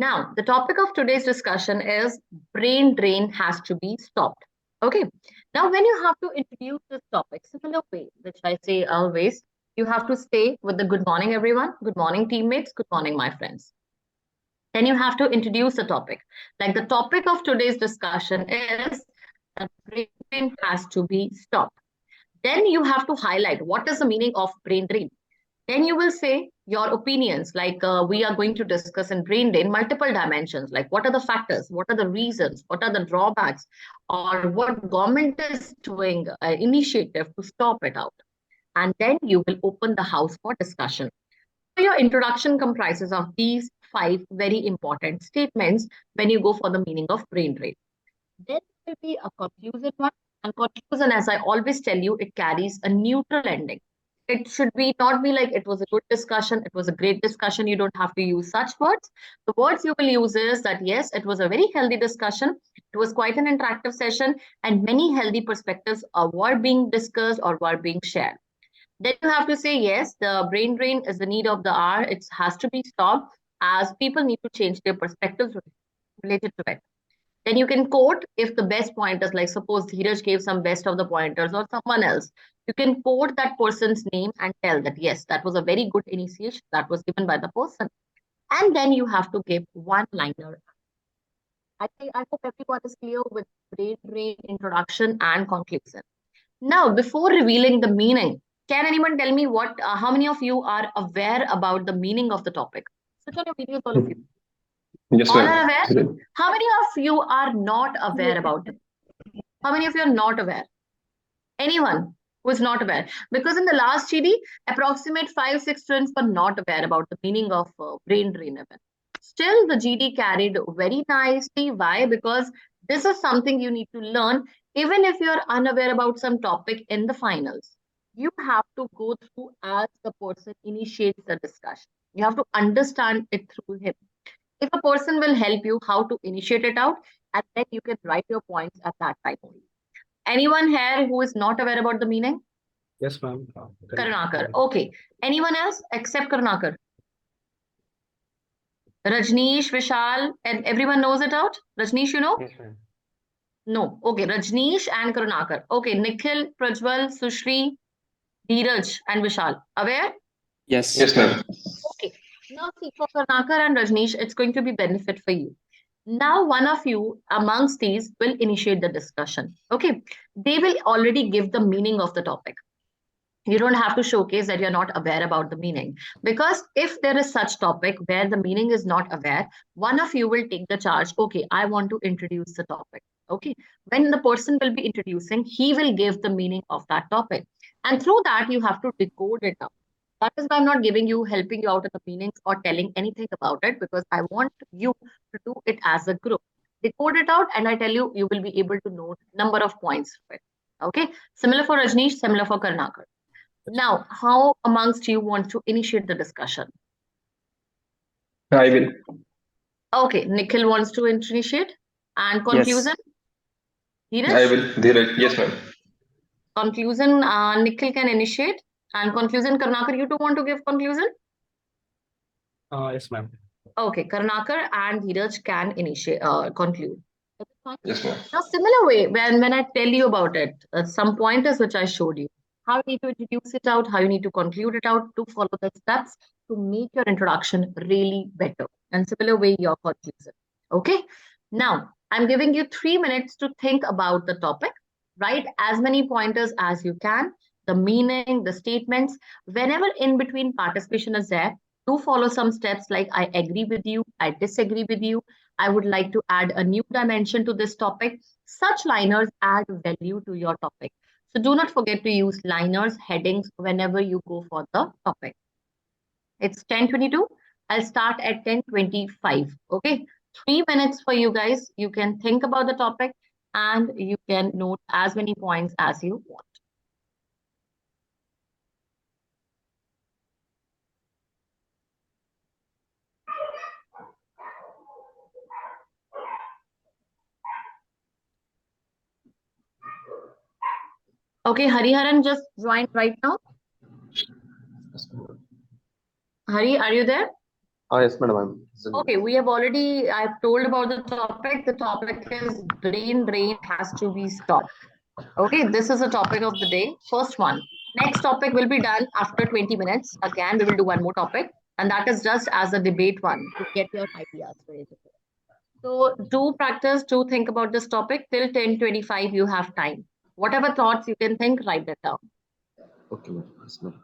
Now, the topic of today's discussion is brain drain has to be stopped. Okay. Now, when you have to introduce this topic, similar way, which I say always, you have to stay with the good morning, everyone. Good morning, teammates. Good morning, my friends. Then you have to introduce the topic. Like the topic of today's discussion is that brain drain has to be stopped. Then you have to highlight what is the meaning of brain drain. Then you will say your opinions, like we are going to discuss in brain drain multiple dimensions, like what are the factors, what are the reasons, what are the drawbacks, or what government is doing initiative to stop it out. And then you will open the house for discussion. So your introduction comprises of these 5 very important statements when you go for the meaning of brain drain. Then there will be a conclusion one, and conclusion, as I always tell you, it carries a neutral ending. It should be not be like it was a good discussion, it was a great discussion. You don't have to use such words. The words you will use is that yes, it was a very healthy discussion. It was quite an interactive session, and many healthy perspectives were being discussed or were being shared. Then you have to say yes, the brain drain is the need of the hour. It has to be stopped as people need to change their perspectives related to it. Then you can quote if the best pointers, like suppose Dheeraj gave some best of the pointers or someone else, you can quote that person's name and tell that, yes, that was a very good initiation that was given by the person. And then you have to give one-liner. I hope everyone is clear with brain drain introduction and conclusion. Now, before revealing the meaning, can anyone tell me how many of you are aware about the meaning of the topic? Switch on your videos, all of you. Yes, all are aware? How many of you are not aware about it? How many of you are not aware? Anyone who is not aware? Because in the last GD, approximate 5-6 students were not aware about the meaning of brain drain event. Still, the GD carried very nicely. Why? Because this is something you need to learn even if you are unaware about some topic in the finals. You have to go through as the person initiates the discussion. You have to understand it through him. If a person will help you how to initiate it out, and then you can write your points at that time only. Anyone here who is not aware about the meaning? Yes, ma'am. Karunakar. Okay. Anyone else except Karunakar? Rajneesh, Vishal, and everyone knows it out? Rajneesh, you know? Yes, ma'am. No. Okay. Rajneesh and Karunakar. Okay. Nikhil, Prajwal, Sushri, Dheeraj, and Vishal. Aware? Yes. Yes, ma'am. Okay. Now see, for Karunakar and Rajneesh, it's going to be benefit for you. Now, one of you amongst these will initiate the discussion. Okay. They will already give the meaning of the topic. You don't have to showcase that you're not aware about the meaning, because if there is such topic where the meaning is not aware, one of you will take the charge. Okay, I want to introduce the topic. Okay. When the person will be introducing, he will give the meaning of that topic. And through that, you have to decode it out. That is why I'm not helping you out in the meanings or telling anything about it, because I want you to do it as a group. Decode it out, and I tell you, you will be able to note number of points for it. Okay. Similar for Rajneesh, similar for Karunakar. Now, how amongst you want to initiate the discussion? I will. Okay, Nikhil wants to initiate. And conclusion? Yes. I will. Dheeraj. Yes, ma'am. Conclusion, Nikhil can initiate. And conclusion, Karunakar, you too want to give conclusion? Yes, ma'am. Okay, Karunakar and Dheeraj can initiate, conclude. Yes, ma'am. Now, similar way, when I tell you about it, some pointers which I showed you, how you need to introduce it out, how you need to conclude it out, to follow the steps to make your introduction really better. And similar way, your conclusion. Okay. Now, I'm giving you 3 minutes to think about the topic. Write as many pointers as you can, the meaning, the statements. Whenever in between participation is there, do follow some steps like I agree with you, I disagree with you, I would like to add a new dimension to this topic. Such liners add value to your topic. So do not forget to use liners, headings whenever you go for the topic. It's 10:22. I'll start at 10:25. Okay. 3 minutes for you guys. You can think about the topic and you can note as many points as you want. Okay, Hariharan just joined right now. Hari, are you there? Yes, madam. Okay, I've told about the topic. The topic is brain drain has to be stopped. Okay, this is the topic of the day. First one. Next topic will be done after 20 minutes. Again, we will do one more topic, and that is just as a debate one to get your ideas ready to go. So do practice, do think about this topic. Till 10:25, you have time. Whatever thoughts you can think, write that down. Okay, ma'am. Yes, ma'am.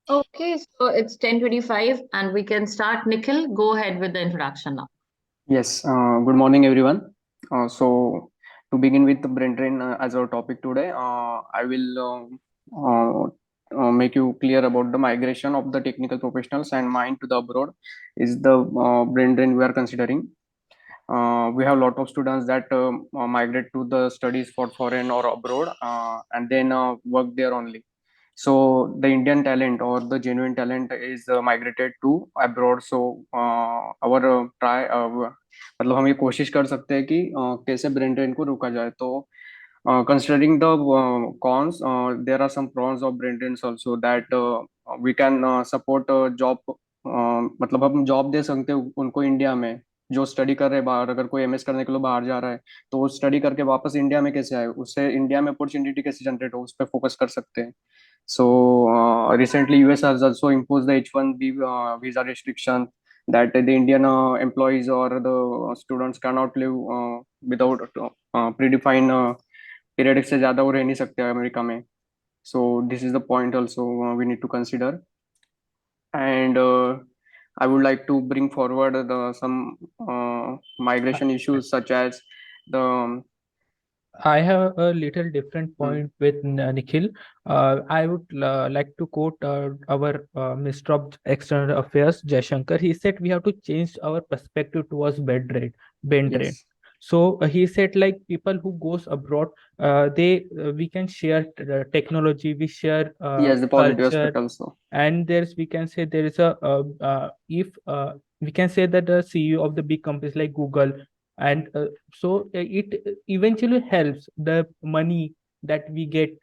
Okay, so it's 10:25 and we can start. Nikhil, go ahead with the introduction now. Yes, good morning, everyone. So, to begin with the brain drain as our topic today, I will make you clear about the migration of the technical professionals and mine to the abroad is the brain drain we are considering. We have a lot of students that migrate to the studies for foreign or abroad and then work there only. So the Indian talent or the genuine talent is migrated to abroad. So our try मतलब हम ये कोशिश कर सकते हैं कि कैसे brain drain को रोका जाए. तो considering the cons, there are some pros of brain drains also that we can support job. मतलब हम जॉब दे सकते हैं उनको इंडिया में जो स्टडी कर रहे हैं बाहर. अगर कोई एमएस करने के लिए बाहर जा रहा है तो वो स्टडी करके वापस इंडिया में कैसे आए, उससे इंडिया में अपॉर्चुनिटी कैसे जनरेट हो, उस पर फोकस कर सकते हैं. So recently, US has also imposed the H1B visa restriction that the Indian employees or the students cannot live without predefined periodic से ज़्यादा वो रह नहीं सकते अमेरिका में. So this is the point also we need to consider. And I would like to bring forward some migration issues such as the I have a little different point with Nikhil. I would like to quote our Minister of External Affairs, Jaishankar. He said we have to change our perspective towards bed drain. yes. So he said like people who goes abroad, we can share technology, we share Yes, the positive culture, aspect also. and we can say there is a if we can say that the CEO of the big companies like Google, and so it eventually helps the money that we get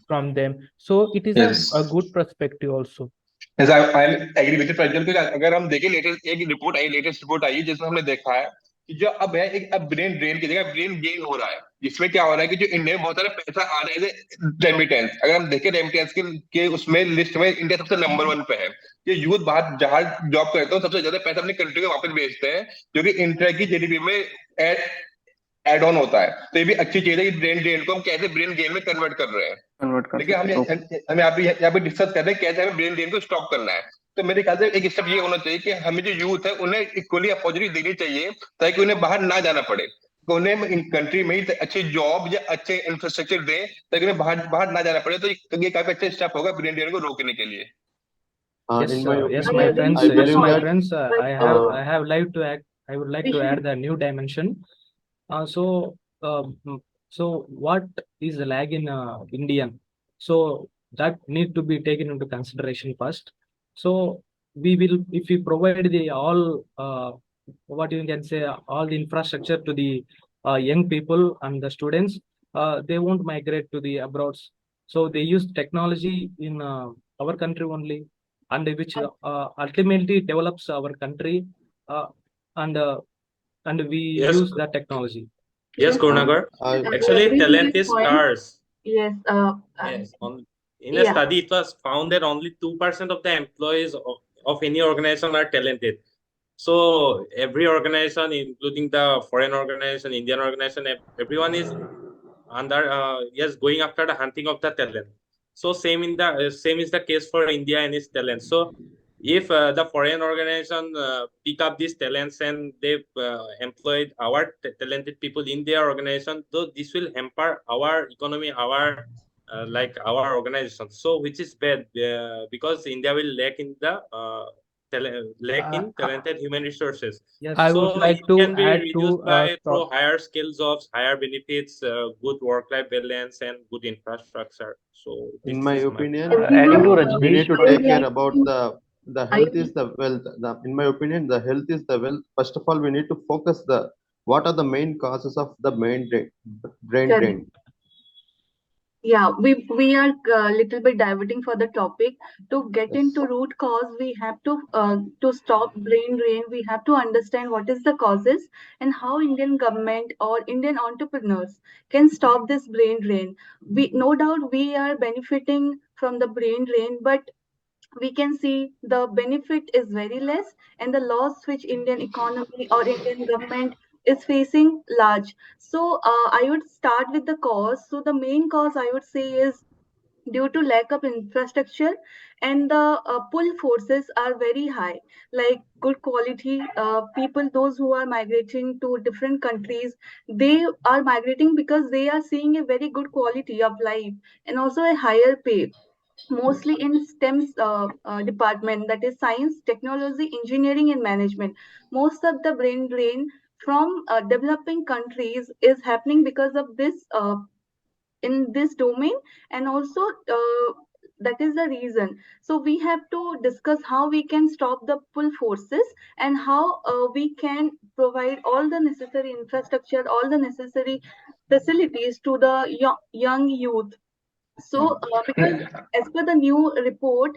from them. So it is Yes. a good perspective also. Yes, I agree with you, Prajwal, because अगर हम देखें latest report आई जिसमें हमने देखा है कि जो अब है एक अब ब्रेन ड्रेन की जगह ब्रेन गेन हो रहा है, जिसमें क्या हो रहा है कि जो इंडिया में बहुत सारा पैसा आ रहा है रेमिटेंस. अगर हम देखें रेमिटेंस के उसमें लिस्ट में इंडिया सबसे नंबर 1 पे है. ये यूथ बाहर जहां जॉब करते हैं सबसे ज्यादा पैसा अपनी कंट्री में वापस भेजते हैं, जो कि इंडिया की जीडीपी में एड ऑन होता है. तो ये भी अच्छी चीज है कि ब्रेन ड्रेन को हम कैसे ब्रेन गेन में कन्वर्ट कर रहे हैं. कन्वर्ट कर लेकिन हम यहाँ पे डिस्कस कर रहे हैं कैसे हमें ब्रेन ड्रेन को स्टॉप करना है. तो मेरे ख्याल से एक स्टेप ये होना चाहिए कि हमें जो यूथ है उन्हें इक्वली अपॉर्चुनिटी देनी चाहिए ताकि उन्हें बाहर ना जाना पड़े. तो उन्हें इन कंट्री में ही अच्छी जॉब या अच्छे इंफ्रास्ट्रक्चर दे ताकि उन्हें बाहर ना जाना पड़े. तो ये काफी अच्छा स्टेप होगा ब्रेन ड्रेन को रोकने के लिए. Yes, In my yes, opinion, my I agree friends. I with your Yes, believe my point, that friends. but uh, I have like to act. I would like we to should. add the new dimension. So, so what is the lag in Indian? So that need to be taken into consideration first. So we will, if we provide the all, what you can say, all the infrastructure to the young people and the students, they won't migrate to the abroads. So they use technology in our country only, and which ultimately develops our country, uh, and uh, and we Yes, use that technology. yes, Yes, Gunagar. I I Actually, agree with talent your is point. scarce. Yes, Yes, in a yeah, study, it was found that only 2% of the employees of any organization are talented. So every organization, including the foreign organization, Indian organization, everyone is under yes going after the hunting of the talent. So same is the case for India and its talent. So if the foreign organization pick up these talents and they employed our talented people in their organization, though this will hamper our economy, our like our organization. So which is bad because India will lack in the lack Uh, in talented human resources. Yes, I would So it like to can be add reduced to by through higher skill jobs, higher benefits, good work-life balance, and good infrastructure. So in this my is my point. opinion, adding to we need Rajneesh to I would take point. care like about to. the I health is the wealth. In my opinion, the health is the wealth. First of all, we need to focus the what are the main causes of the brain correct. drain. Yeah, we are a little bit diverting for the topic. To get Yes. into root cause, we have to stop brain drain. We have to understand what is the causes and how Indian government or Indian entrepreneurs can stop this brain drain. We no doubt we are benefiting from the brain drain, but we can see the benefit is very less and the loss which Indian economy or Indian government is facing large. So I would start with the cause. So the main cause I would say is due to lack of infrastructure, and the pull forces are very high, like good quality people, those who are migrating to different countries, they are migrating because they are seeing a very good quality of life and also a higher pay, mostly in STEM department, that is science, technology, engineering, and management. Most of the brain drain from developing countries is happening because of this in this domain, and also that is the reason. So we have to discuss how we can stop the pull forces and how we can provide all the necessary infrastructure, all the necessary facilities to the young youth. So, because as per the new report,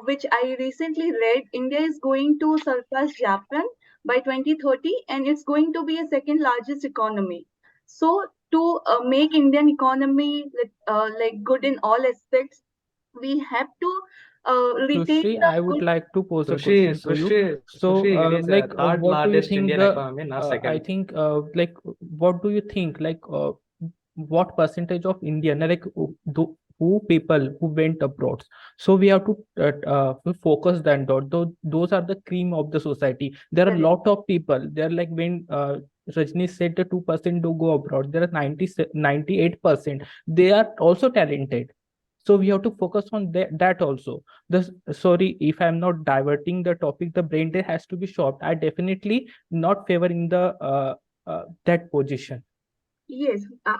which I recently read, India is going to surpass Japan by 2030, and it's going to be a second largest economy. So, to make Indian economy like good in all aspects, we have to retain Sushri, the I would good. like to pose a Sushi, question to you. Sushi, So, Sushi, it is a third what do you largest think Indian the, economy, not I second. think, what do you think, what percentage of Indian, like, who people who went abroad? So we have to focus that dot. Those are the cream of the society. There are a Correct. lot of people. They're like when Rajni said the 2% do go abroad. There are 98%. They are also talented. So we have to focus on that also. This, sorry if I'm not diverting the topic, the brain drain has to be stopped. I definitely not favoring the that position. Yes, So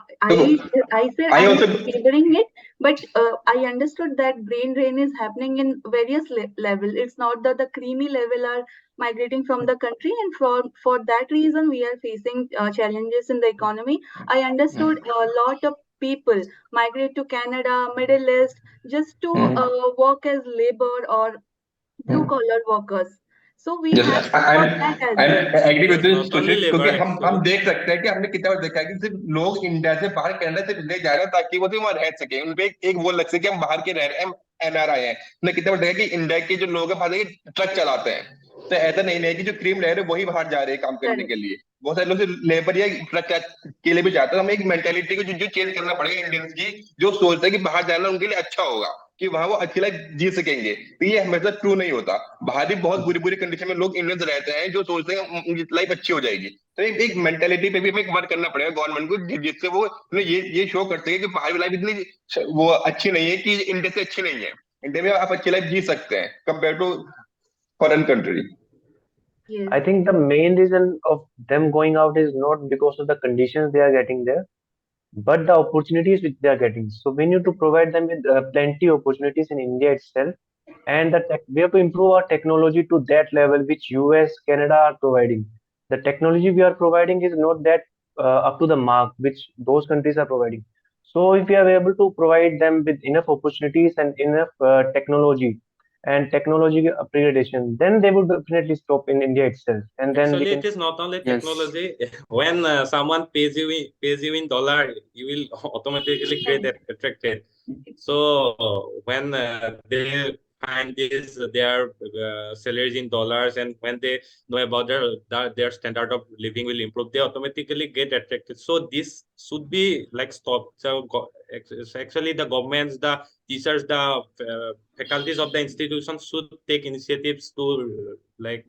I said I I'm also not favoring it, but I understood that brain drain is happening in various level. It's not that the creamy level are migrating from the country, and for that reason we are facing challenges in the economy. I understood a lot of people migrate to Canada, Middle East, just to work as labor or blue collar workers. So we yes, have to stop that as I well. Agree Yes, with not only Sushil, क्योंकि labor हम actually. देख सकते हैं कि हमने कितना बार देखा है कि सिर्फ लोग इंडिया से बाहर कनाडा से ले जा रहे हैं ताकि वो सिर्फ वहां रह सके, उन पे एक वो लग सके कि हम बाहर के रह रहे हैं, हम एनआरआई हैं। हमने कितना बार देखा कि इंडिया के जो लोग हैं बाहर जाके ट्रक चलाते हैं। तो ऐसा नहीं है कि जो क्रीम ले रहे हैं वही बाहर जा रहे हैं काम करने Correct. के लिए, बहुत सारे लोग लेबर या ट्रक के लिए भी जाते हैं। हमें एक मेंटेलिटी को जो चेंज करना पड़ेगा इंडियंस की, जो सोचते हैं कि बाहर जाना उनके लिए अच्छा होगा, कि वहां वो अच्छी लाइफ जी सकेंगे। तो ये हमेशा ट्रू नहीं होता। बाहर भी बहुत बुरी बुरी कंडीशन में लोग इंडियंस रहते हैं जो सोचते हैं उनकी लाइफ अच्छी हो जाएगी। तो एक मेंटेलिटी पे भी हमें वर्क करना पड़ेगा गवर्नमेंट को, जिससे वो ये शो कर सके कि बाहर की लाइफ इतनी वो अच्छी नहीं है, कि इंडिया से अच्छी नहीं है। इंडिया में आप अच्छी लाइफ जी सकते हैं compare to foreign country. Yes. I think the main reason of them going out is not because of the conditions they are getting there, but the opportunities which they are getting. So we need to provide them with plenty opportunities in India itself, and we have to improve our technology to that level which US, Canada are providing. The technology we are providing is not that up to the mark which those countries are providing. So if we are able to provide them with enough opportunities and enough technology and technology upgradation, then they would definitely stop in India itself, and then we Actually, can. it is not only Yes. technology. When someone pays you in dollar, you will automatically get attracted. So when they find this, their salaries in dollars, and when they know about their standard of living will improve, they automatically get attracted. So this should be like stopped. So actually, the governments, the teachers, the faculties of the institution should take initiatives to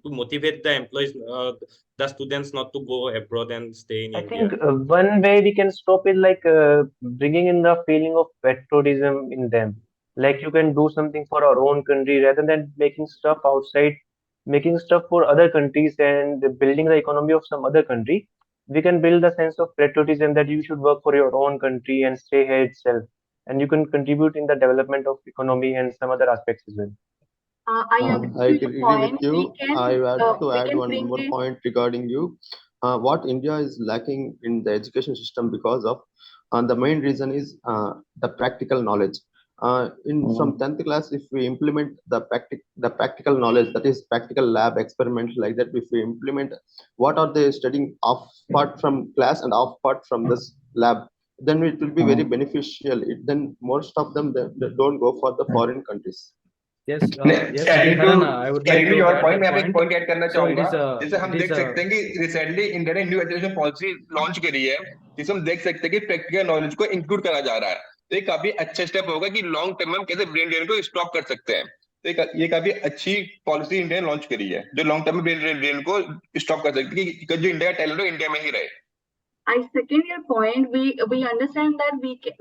to motivate the employees, the students not to go abroad and stay in I India. think one way we can stop is like bringing in the feeling of patriotism in them. Like you can do something for our own country rather than making stuff outside, making stuff for other countries and building the economy of some other country. We can build a sense of patriotism that you should work for your own country and stay here itself, and you can contribute in the development of economy and some other aspects as well. I agree I to your agree with point. you. I want to We add can one bring more in. point regarding you. What India is lacking in the education system because of, the main reason is the practical knowledge. From 10th class, if we implement the practical knowledge, that is practical lab experiments like that, if we implement what are they studying apart from class and apart from this lab, then it will be very beneficial. Then most of them they don't go for the foreign countries. Yes, yes, Karan, I would like agree to your add point, the मैं यहाँ पे एक point. Point add करना So it चाहूंगा। is जैसे हम it देख is सकते हैं कि रिसेंटली इंडिया ने न्यू एजुकेशन पॉलिसी लॉन्च करी है, जिसमें हम देख सकते हैं कि प्रैक्टिकल नॉलेज को इंक्लूड करा जा रहा है। तो ये काफी अच्छा स्टेप होगा कि लॉन्ग टर्म में हम कैसे ब्रेन ड्रेन को स्टॉप कर सकते हैं। तो ये काफी अच्छी पॉलिसी इंडिया ने लॉन्च करी है, जो लॉन्ग टर्म में ब्रेन ड्रेन को स्टॉप कर सकती है कि जो इंडिया का टैलेंट हो इंडिया में ही रहे। I second your point. We understand that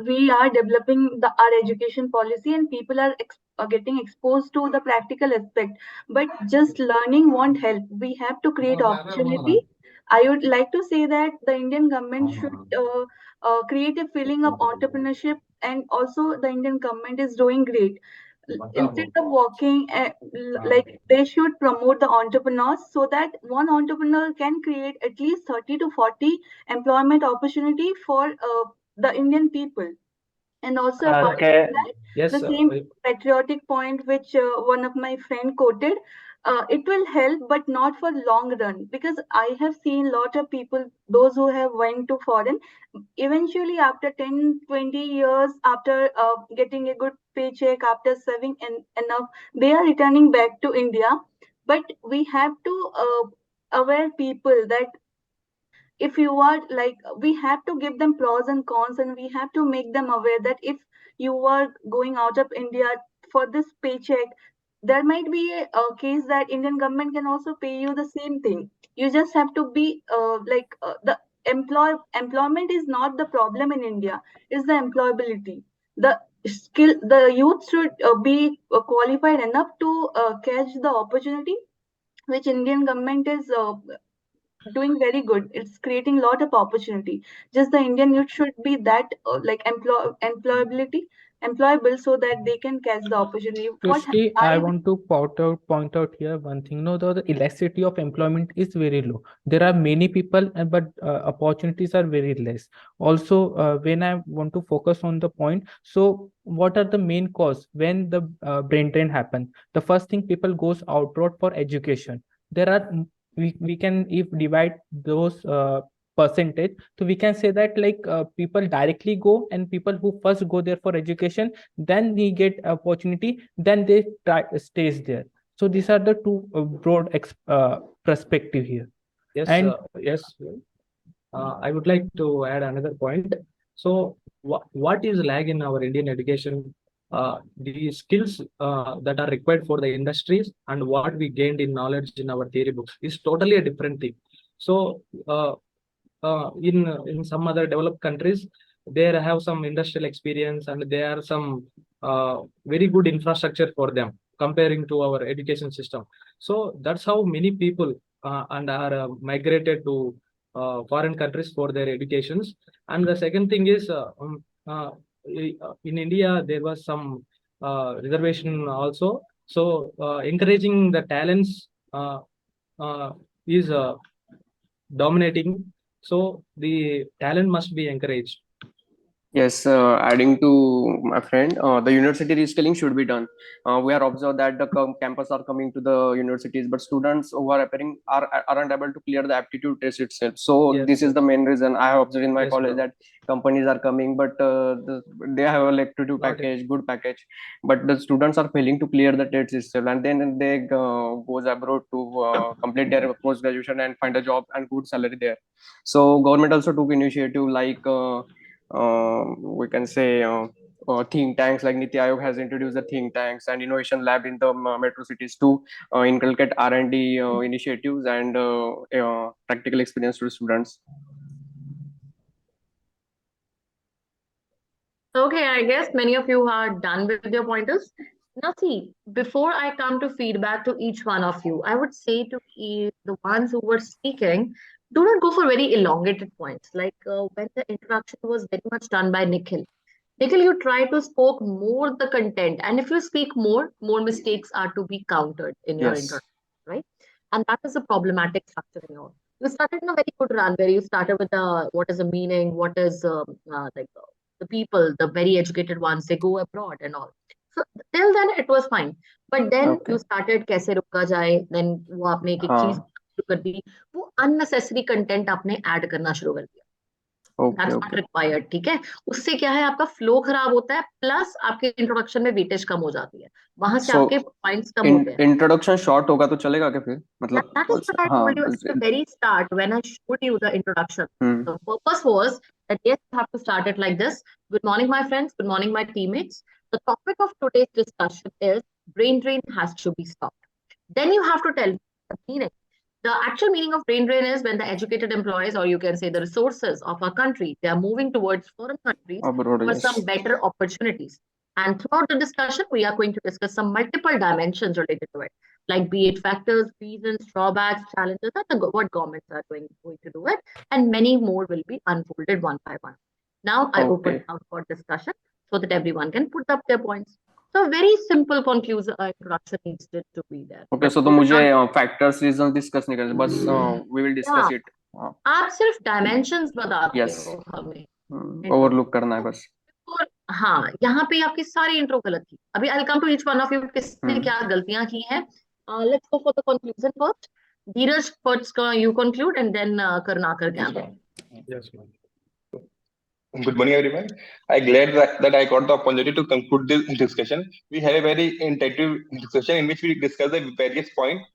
we are developing our education policy and people are getting exposed to the practical aspect. But just learning won't help. We have to create opportunity. I would like to say that the Indian government should create a feeling of entrepreneurship, and also the Indian government is doing great. Instead of working, like they should promote the entrepreneurs so that one entrepreneur can create at least 30 to 40 employment opportunity for the Indian people. And also apart from that, yes, the same patriotic point which one of my friend quoted, it will help but not for long run, because I have seen lot of people, those who have went to foreign, eventually after 10-20 years, after getting a good paycheck, after saving enough, they are returning back to India. But we have to aware people that if you are like, we have to give them pros and cons, and we have to make them aware that if you are going out of India for this paycheck, there might be a case that Indian government can also pay you the same thing. You just have to be the employment is not the problem in India, is the employability. The skill, the youth should be qualified enough to catch the opportunity which Indian government is doing very good. It's creating a lot of opportunity. Just the Indian youth should be that employable so that they can catch the opportunity. Firstly, I want to point out here one thing. No, the elasticity of employment is very low. There are many people, but opportunities are very less. Also, when I want to focus on the point, so what are the main cause when the brain drain happen? The first thing, people goes abroad for education. There are we can, if divide those percentage, so we can say that like people directly go, and people who first go there for education, then they get opportunity, then they stays there. So these are the two broad perspective here. yes, And yes. I would like to add another point. So what is lag in our Indian education? The skills that are required for the industries and what we gained in knowledge in our theory books is totally a different thing. So in some other developed countries, they have some industrial experience and there are some very good infrastructure for them comparing to our education system. So that's how many people and are migrated to foreign countries for their educations. And the second thing is in India there was some reservation also. So encouraging the talents is dominating. So the talent must be encouraged. Yes, adding to my friend, the university reskilling should be done. We are observed that the campus are coming to the universities, but students who are appearing aren't able to clear the aptitude test itself. So Yes, this is yes. the main reason I have observed in my Yes, college bro. that companies are coming, but they have a lucrative Not package, good package, but the students are failing to clear the test itself, and then they goes abroad to complete their post graduation and find a job and good salary there. So government also took initiative like. We can say think tanks like NITIE Aayog has introduced the think tanks and innovation lab in the metro cities to inculcate R&D initiatives and practical experience to students. Okay, I guess many of you are done with your pointers. Now, see, before I come to feedback to each one of you, I would say to the ones who were speaking, do not go for very elongated points. Like when the introduction was very much done by Nikhil. Nikhil, you try to spoke more the content, and if you speak more mistakes are to be countered in your Yes. introduction, right? And that is a problematic structure in your. You started in a very good run where you started with the what is the meaning, what is like the people, the very educated ones, they go abroad and all. So till then it was fine, but then Okay. you started कैसे रोका जाए, then वो आपने एक चीज हाँ. शुरू कर दी, वो unnecessary content आपने ऐड करना शुरू कर दिया. Okay. That's not Okay. required, ठीक है. उससे क्या है, आपका फ्लो खराब होता है, प्लस आपके इंट्रोडक्शन में वेटेज कम हो जाती है, वहां से आपके So पॉइंट्स कम होते हैं. introduction short होगा तो चलेगा क्या फिर मतलब That is what I हाँ told you at the very start when I showed you the introduction. Hmm The purpose was that yes, you have to start it like this. Good morning, my friends. Good morning, my teammates. The topic of today's discussion is brain drain has to be stopped. Then you have to tell the meaning. The actual meaning of brain drain is when the educated employees, or you can say the resources of our country, they are moving towards foreign countries abroad. for Yes. some better opportunities. And throughout the discussion, we are going to discuss some multiple dimensions related to it, like be it factors, reasons, drawbacks, challenges, and what governments are going to do it, and many more will be unfolded one by one. Now I open Okay. out for discussion so that everyone can put up their points. So very simple conclusion introduction needs to be there. Okay. But So तो we will मुझे not, factors reasons discuss नहीं करने बस we will discuss yeah, it. आप सिर्फ dimensions बताते Yes. हो हमें. Overlook करना है बस. और हाँ, यहाँ पे आपकी सारी इंट्रो गलत थी. अभी I come to each one of you, किसने क्या गलतियां की हैं. Let's go for the conclusion first. Dheeraj first you conclude and then Karnakar can. Yes, ma'am. Good morning, everyone. I'm glad that I got the opportunity to conclude this discussion. We had a very interactive discussion in which we discussed the various points,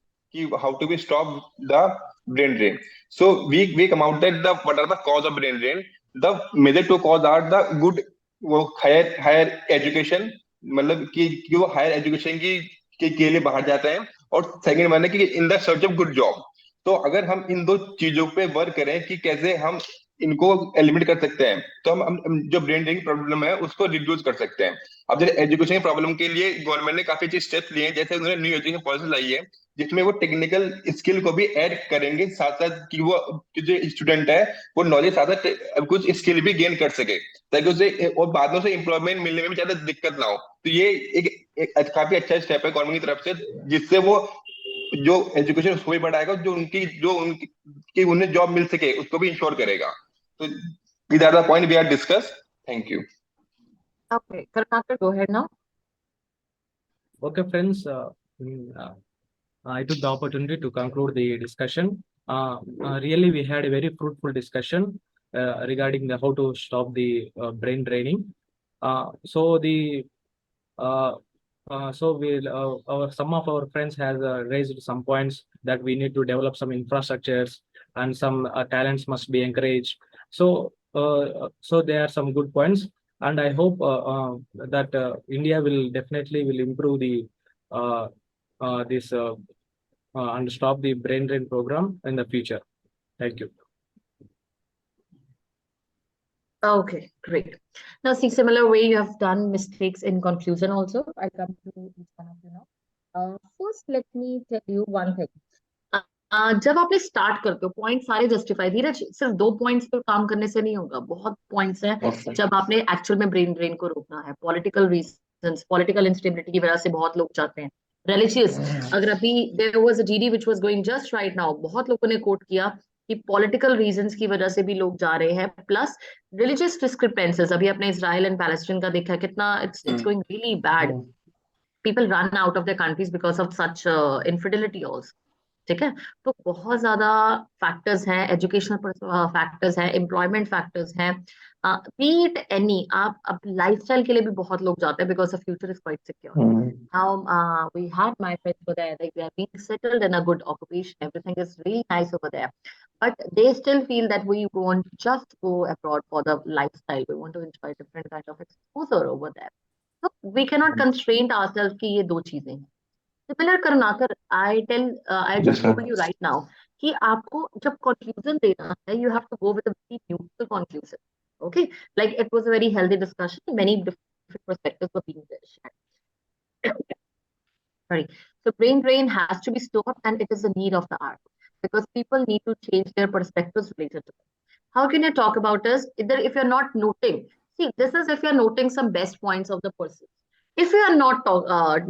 how to be stop the brain drain. So we come out that the what are the cause of brain drain. The major two cause are the good वो higher education, मतलब कि वो higher education के लिए बाहर जाते हैं, और सेकंड वन है कि in the search of good job. तो अगर हम इन दो चीजों पे वर्क करें कि कैसे हम इनको एलिमिनेट कर सकते हैं, तो हम जो ब्रेन ड्रेन प्रॉब्लम है उसको रिड्यूस कर सकते हैं. अब जैसे एजुकेशन प्रॉब्लम के लिए गवर्नमेंट ने काफी अच्छे स्टेप्स लिए हैं, जैसे उन्होंने न्यू एजुकेशन पॉलिसी लाई है जिसमें वो टेक्निकल स्किल को भी ऐड करेंगे, साथ साथ कि वो जो स्टूडेंट है वो नॉलेज साथ साथ कुछ स्किल भी गेन कर सके, ताकि उसे और बाद में उसे एम्प्लॉयमेंट मिलने में भी ज्यादा दिक्कत ना हो. तो ये एक काफी अच्छा स्टेप है गवर्नमेंट की तरफ से, जिससे वो जो एजुकेशन उसको भी बढ़ाएगा, जो उनकी उन्हें जॉब मिल सके उसको भी इंश्योर करेगा. तो these are the point we are discussed. Thank you. Okay, Karnataka, go ahead now. Okay, friends. I took the opportunity to conclude the discussion. Really, we had a very fruitful discussion regarding how to stop the brain draining. So some of our friends has raised some points that we need to develop some infrastructures and some talents must be encouraged. So there are some good points, and I hope that India will definitely improve the this and stop the brain drain program in the future. Thank you. Okay, great. Now, see, similar way you have done mistakes in conclusion also. I'll come to each one of you now. First, let me tell you one thing. जब आपने start करते हो point सारे justify, धीरज सिर्फ 2 points पर काम करने से नहीं होगा, बहुत पॉइंट्स हैं जब आपने एक्चुअल में ब्रेन ड्रेन को रोकना है। पॉलिटिकल रीजंस, पॉलिटिकल इंस्टेबिलिटी की वजह से बहुत लोग जाते हैं। रिलीजियस, अगर अभी there was a GD which was going just right now, बहुत लोगों ने कोट किया कि पॉलिटिकल रीजंस की वजह से भी लोग जा रहे हैं, प्लस रिलीजियस डिस्क्रिपेंसेस। अभी आपने इजराइल एंड पैलेस्टाइन का देखा कितना it's going really bad. People run out of the countries because of such infidelity also. ठीक है, तो बहुत ज्यादा फैक्टर्स हैं, एजुकेशनल फैक्टर्स हैं, एम्प्लॉयमेंट फैक्टर्स हैं, बीट एनी। आप अब लाइफस्टाइल के लिए भी बहुत लोग जाते हैं because the future is quite secure. Now we had my friends over there, like they are being settled in a good occupation, everything is really nice over there, but they still feel that we won't just go abroad for the lifestyle, we want to enjoy different kind of exposure over there. So we cannot constrain ourselves कि ये दो चीजें हैं। Similar Karunakar, I just told you right now कि आपको जब conclusion देना है, you have to go with a very neutral conclusion. Okay, like it was a very healthy discussion, many different perspectives were being shared. Sorry. So brain drain has to be stopped, and it is a need of the hour because people need to change their perspectives related to it. How can you talk about this? Either if you're not noting, see, this is if you're noting some best points of the person. If you are not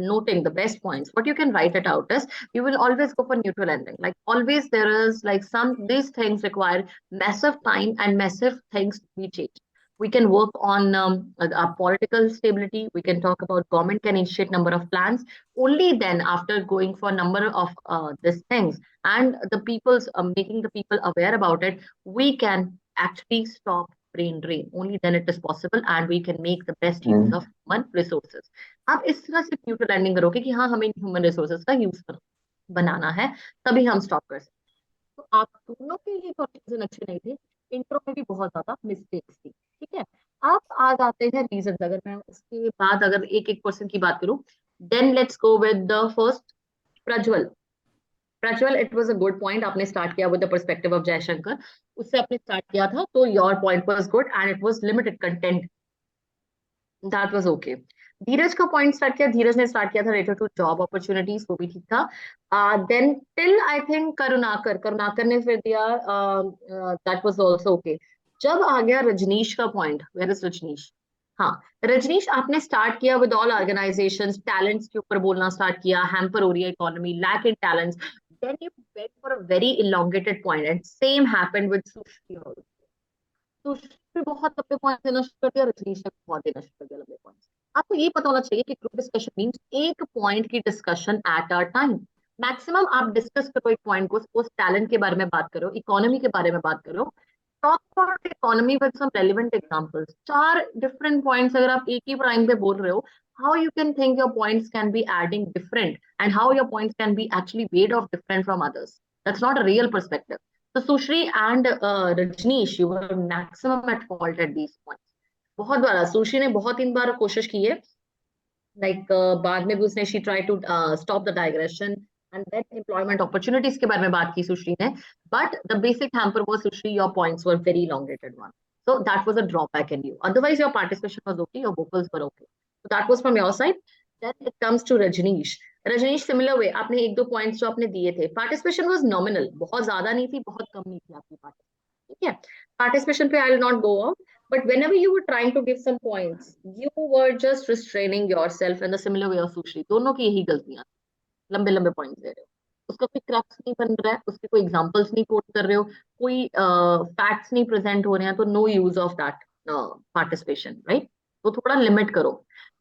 noting the best points, what you can write it out is you will always go for neutral ending. Like always, there is like these things require massive time and massive things to be changed. We can work on our political stability. We can talk about government can initiate number of plans. Only then, after going for a number of these things and the people's making the people aware about it, we can actually stop brain drain. Only then it is possible, and we can make the best use of human resources. आप इस तरह से neutral landing करोगे कि हाँ हमें human resources का use बनाना है, तभी हम स्टॉप कर सकते। तो आप दोनों के ये कंक्लूजन अच्छे नहीं थे, इंट्रो में भी बहुत ज्यादा मिस्टेक्स थी। ठीक है, आप आ जाते हैं रीजन। अगर मैं उसके बाद अगर एक एक पर्सन की बात करूं, then let's go with the first, Prajwal. Prajwal, it was a good point, आपने स्टार्ट किया with the perspective of Jaishankar, उससे आपने स्टार्ट किया था, तो your point was good and it was limited content, that was okay. Dheeraj का पॉइंट स्टार्ट किया, धीरज ने स्टार्ट किया था रिलेटेड टू जॉब अपॉर्चुनिटीज, वो भी ठीक था। Then till I think Karunakar ने फिर दिया, दैट वाज आल्सो ओके। जब आ गया रजनीश का पॉइंट, वेयर इज रजनीश? हाँ, रजनीश, आपने स्टार्ट किया विद ऑल ऑर्गेनाइजेशंस, टैलेंट्स के ऊपर बोलना स्टार्ट किया, हैम्पर हो रही है economy, lack in talents, then you went for a very elongated point and same happened with Sushri also. Sushri बहुत लंबे पॉइंट देना शुरू कर दिया, रजनीश ने बहुत देना शुरू कर दिया लंबे पॉइंट्स। आपको ये पता होना चाहिए कि ग्रुप डिस्कशन मींस एक पॉइंट की discussion at a time. Maximum आप डिस्कस करो एक पॉइंट को, सपोज टैलेंट के बारे में बात करो, इकोनॉमी के बारे में बात करो, talk about economy with some relevant examples. 4 different points अगर आप एक ही टाइम पे बोल रहे हो, how you can think your points can be adding different and how your points can be actually weighed off different from others. That's not a real perspective. So Sushri and Rajneesh, you were maximum at fault at these points. बहुत बार सुश्री ने बहुत 3 बार कोशिश की है, like बाद में भी उसने she try to stop the digression and then employment opportunities के बारे में बात की सुश्री ने, but the basic hamper was Sushree, your points were very elongated one, so that was a drawback in you. Otherwise your participation was okay, your vocals were okay, so that was from your side. Then it comes to Rajneesh. Rajneesh, similar way, आपने 1-2 points जो आपने दिए थे, participation was nominal, बहुत ज्यादा नहीं थी, बहुत कम नहीं थी आपकी पार्टिसिपेशन। ठीक है, पार्टिसिपेशन पे I will not go out, but whenever you were trying to give some points, you were just restraining yourself in the similar way of Sushri. दोनों की यही गलतियां, लंबे लंबे पॉइंट्स दे रहे हो, उसका कोई क्रक्स नहीं बन रहा है, उसके कोई एग्जांपल्स नहीं कोट कर रहे हो, कोई फैक्ट्स नहीं प्रेजेंट हो रहे हैं, तो no use of that participation, right? तो थोड़ा लिमिट करो।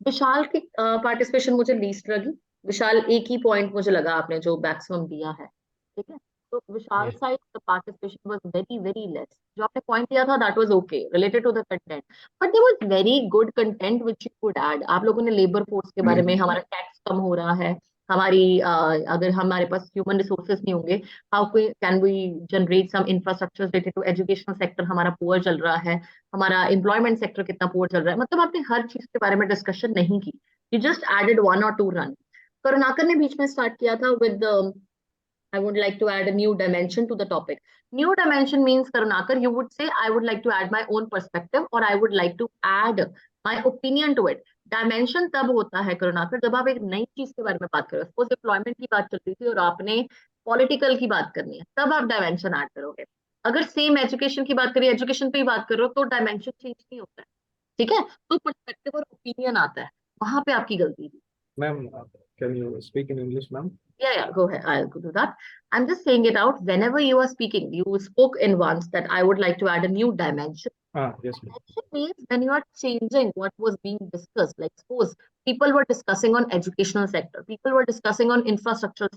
विशाल की पार्टिसिपेशन मुझे लीस्ट लगी, विशाल एक ही पॉइंट मुझे लगा आपने जो मैक्सिमम दिया है। ठीक है, तो Vishal side the participation was very very less. जो आपने पॉइंट दिया था that was okay related to the content, but there was very good content which you could add. आप लोगों ने लेबर फोर्स के बारे में, हमारा टैक्स कम हो रहा है, हमारी अगर हमारे पास ह्यूमन रिसोर्सेज नहीं होंगे, how can we generate some infrastructure related to educational sector, हमारा पुअर चल रहा है, हमारा एम्प्लॉयमेंट सेक्टर कितना पुअर चल रहा है, मतलब आपने हर चीज के बारे में डिस्कशन नहीं की, you just added 1 or 2 run. Karunakar ने बीच में स्टार्ट किया था with I would like to add a new dimension to the topic. New dimension means, Karunakar, you would say, I would like to add my own perspective or I would like to add my opinion to it. Dimension तब होता है करुणाकर जब आप एक नई चीज के बारे में बात करो. सपोज एम्प्लॉयमेंट की बात चल रही थी और आपने पॉलिटिकल की बात करनी है, तब आप डायमेंशन ऐड करोगे. अगर सेम एजुकेशन की बात करिए, एजुकेशन पे ही बात करो, तो डायमेंशन चेंज नहीं होता है. ठीक है, तो पर्सपेक्टिव और ओपिनियन आता है, वहां पे आपकी गलती थी. Ma'am, can you speak in English, ma'am? Yeah, go ahead. I'll go do that. I'm just saying it out. Whenever you are speaking, you spoke in once that I would like to add a new dimension. Yes, ma'am. Dimension means when you are changing what was being discussed. Like suppose people were discussing on educational sector, people were discussing on infrastructure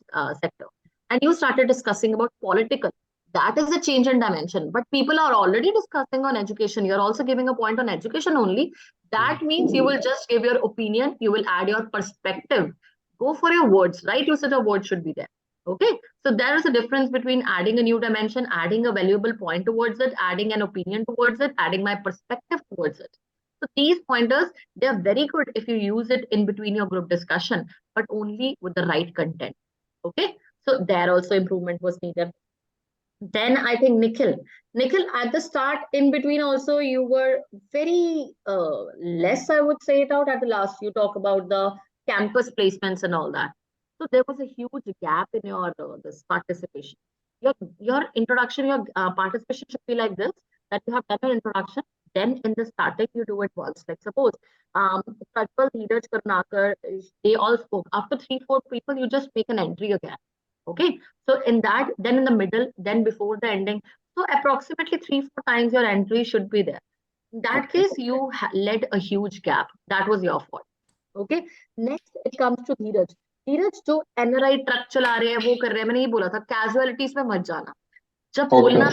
sector, and you started discussing about political. That is a change in dimension. But people are already discussing on education. You're also giving a point on education only. That means you will just give your opinion. You will add your perspective. Go for your words, right? Usage of words should be there. Okay. So there is a difference between adding a new dimension, adding a valuable point towards it, adding an opinion towards it, adding my perspective towards it. So these pointers, they are very good if you use it in between your group discussion, but only with the right content. Okay. So there also improvement was needed. Then I think Nikhil at the start, in between also, you were very less, I would say it out. At the last, you talk about the campus placements and all that. So there was a huge gap in your this participation. Your introduction, your participation should be like this, that you have done an introduction, then in the starting you do it once. Like suppose Prajwal, Dheeraj, Karunakar, they all spoke. After 3-4 people, you just make an entry again. Okay, so in that, then in the middle, then before the ending, so approximately 3-4 times your entry should be there. In that case, you led a huge gap. That was your fault. Okay, next it comes to Dheeraj. Dheeraj जो NRI truck चला रहे हैं वो कर रहे हैं, मैंने ये बोला था कैजुअलिटीज में मत जाना. जब बोलना,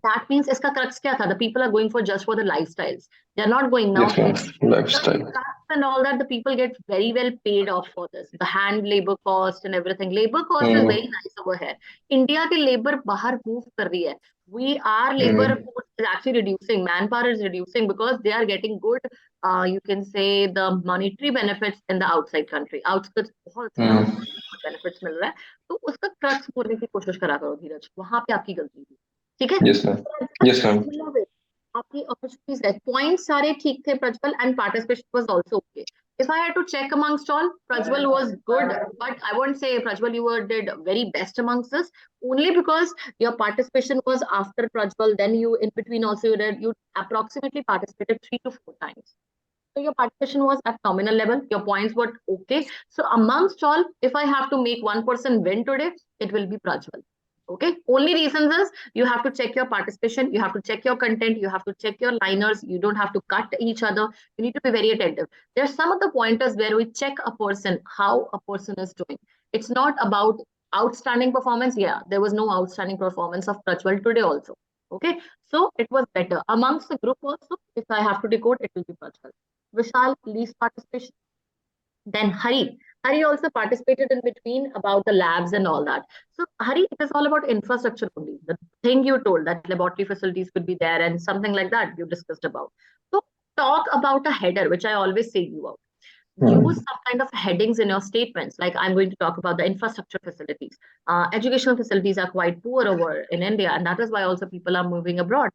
that means इसका crux क्या था? The people are going for just for the lifestyles. They're not going now. Yes, lifestyle. And all that, the people get very well paid off for this. The hand labor cost and everything. Labor cost is very nice over here. India के labor बाहर move कर रही है. Our labor force is actually reducing. Manpower is reducing because they are getting good, you can say, the monetary benefits in the outside country. Outskirts बहुत benefits मिल रहा है. तो उसका crux बोलने की कोशिश करा करो धीरज. वहां पे आपकी गलती थी. ठीक है? Yes, ma'am. Yes, ma'am. आपकी opportunities है. Points सारे ठीक थे Prajwal, and participation was also okay. If I had to check amongst all, Prajwal was good, but I won't say Prajwal you did very best amongst this, only because your participation was after Prajwal. Then you in between also you approximately participated 3 to 4 times. So your participation was at nominal level. Your points were okay. So amongst all, if I have to make one person win today, it will be Prajwal. Okay, only reasons is you have to check your participation, you have to check your content, you have to check your liners, you don't have to cut each other, you need to be very attentive. There are some of the pointers where we check a person, how a person is doing. It's not about outstanding performance. Yeah, there was no outstanding performance of Prajwal today also. Okay, so it was better. Amongst the group also, if I have to decode, it will be Prajwal. Vishal, least participation. Then Hari also participated in between about the labs and all that. So Hari, it is all about infrastructure only. The thing you told that laboratory facilities could be there and something like that you discussed about. So talk about a header, which I always say you out. Use some kind of headings in your statements. Like I'm going to talk about the infrastructure facilities. Educational facilities are quite poor over in India, and that is why also people are moving abroad.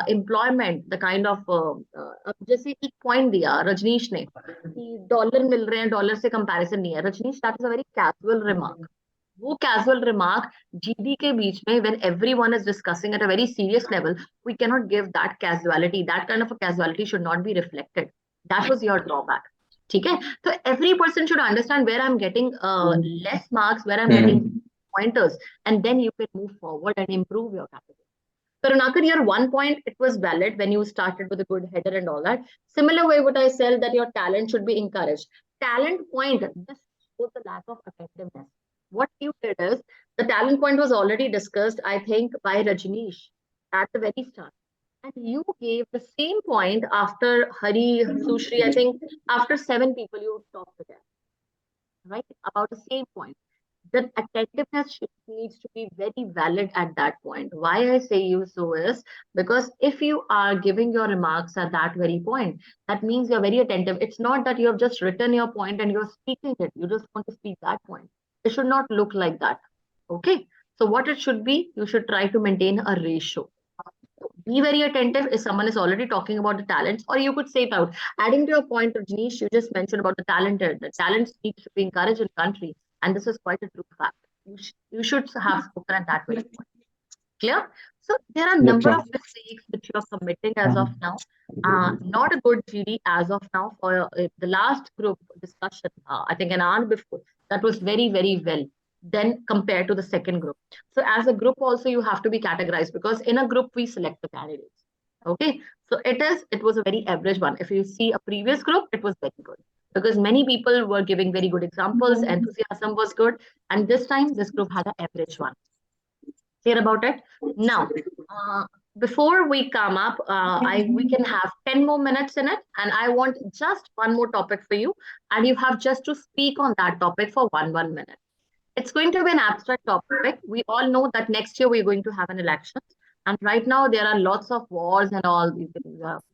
Employment, the kind of जैसे एक point दिया रजनीश ने कि dollar मिल रहे हैं, dollar से comparison नहीं है. Rajneesh, that is a very casual remark. वो casual remark GD के बीच में, when everyone is discussing at a very serious level, we cannot give that casuality. That kind of a casuality should not be reflected. That was your drawback. ठीक है, so every person should understand where I'm getting less marks, where I'm getting pointers, and then you can move forward and improve your category. Karunakar, your 1 point, it was valid when you started with a good header and all that. Similar way, what I said that your talent should be encouraged. Talent point, this shows the lack of attentiveness. What you did is, the talent point was already discussed, I think, by Rajneesh at the very start. And you gave the same point after Hari, Sushri, I think after 7 people you talked to them, right? About the same point. The attentiveness needs to be very valid at that point. Why I say you so is because if you are giving your remarks at that very point, that means you're very attentive. It's not that you have just written your point and you're speaking it. You just want to speak that point. It should not look like that. Okay. So what it should be, you should try to maintain a ratio. Be very attentive if someone is already talking about the talents, or you could say it out. Adding to your point, Rajneesh, you just mentioned about the talented. The talents need to be encouraged in country, and this is quite a true fact. You should have spoken at that very point. Clear? So there are a number of mistakes which you are committing as of now. Not a good GD as of now. For the last group discussion, I think an hour before, that was very, very well then compared to the second group. So as a group also you have to be categorized, because in a group we select the candidates. Okay, so it was a very average one. If you see a previous group, it was very good because many people were giving very good examples, enthusiasm was good, and this time this group had an average one. Clear about it? Now, before we come up, we can have 10 more minutes in it, and I want just one more topic for you, and you have just to speak on that topic for one minute. It's going to be an abstract topic. We all know that next year we're going to have an election, and right now there are lots of wars and all. You